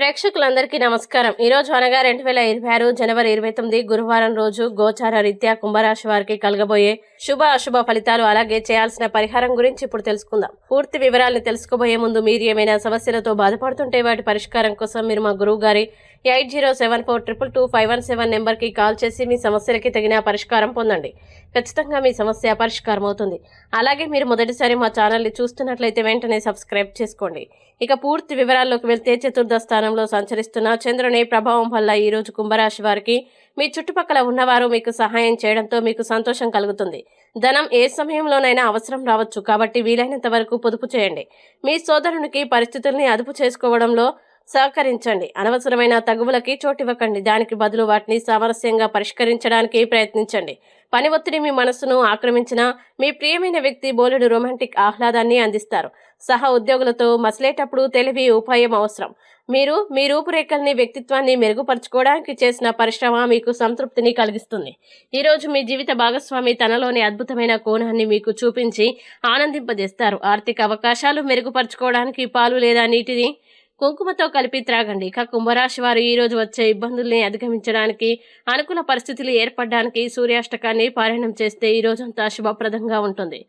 ప్రేక్షకులందరికీ నమస్కారం. ఈ రోజు అనగా 2026 జనవరి 29 గురువారం రోజు గోచార రీత్యా కుంభరాశి వారికి కలగబోయే శుభ అశుభ ఫలితాలు అలాగే చేయాల్సిన పరిహారం గురించి ఇప్పుడు తెలుసుకుందాం. పూర్తి వివరాలను తెలుసుకోబోయే ముందు మీరు ఏమైనా సమస్యలతో బాధపడుతుంటే వాటి పరిష్కారం కోసం మీరు మా గురువు గారి 8074222517 నెంబర్కి కాల్ చేసి మీ సమస్యలకి తగిన పరిష్కారం పొందండి. ఖచ్చితంగా మీ సమస్య పరిష్కారం అవుతుంది. అలాగే మీరు మొదటిసారి మా ఛానల్ని చూస్తున్నట్లయితే వెంటనే సబ్స్క్రైబ్ చేసుకోండి. ఇక పూర్తి వివరాల్లోకి వెళ్తే చతుర్థ స్థానంలో సంచరిస్తున్న చంద్రుని ప్రభావం వల్ల ఈ రోజు కుంభరాశి వారికి మీ చుట్టుపక్కల ఉన్నవారు మీకు సహాయం చేయడంతో మీకు సంతోషం కలుగుతుంది. ధనం ఏ సమయంలోనైనా అవసరం రావచ్చు కాబట్టి వీలైనంత వరకు పొదుపు చేయండి. మీ సోదరునికి పరిస్థితుల్ని అదుపు చేసుకోవడంలో సహకరించండి. అనవసరమైన తగువులకి చోటివ్వకండి. దానికి బదులు వాటిని సామరస్యంగా పరిష్కరించడానికి ప్రయత్నించండి. పని ఒత్తిడి మీ మనస్సును ఆక్రమించిన మీ ప్రియమైన వ్యక్తి బోలెడు రొమాంటిక్ ఆహ్లాదాన్ని అందిస్తారు. సహ ఉద్యోగులతో మసలేటప్పుడు తెలివి ఉపాయం అవసరం. మీరు మీ రూపురేఖల్ని వ్యక్తిత్వాన్ని మెరుగుపరచుకోవడానికి చేసిన పరిశ్రమ మీకు సంతృప్తిని కలిగిస్తుంది. ఈరోజు మీ జీవిత భాగస్వామి తనలోని అద్భుతమైన కోణాన్ని మీకు చూపించి ఆనందింపజేస్తారు. ఆర్థిక అవకాశాలు మెరుగుపరచుకోవడానికి పాలు లేదా నీటిని కుంకుమతో కలిపి త్రాగండి. ఇక కుంభరాశి వారు ఈ రోజు వచ్చే ఇబ్బందుల్ని అధిగమించడానికి అనుకూల పరిస్థితులు ఏర్పడడానికి సూర్యాష్టకాన్ని పారాయణం చేస్తే ఈ రోజంతా శుభప్రదంగా ఉంటుంది.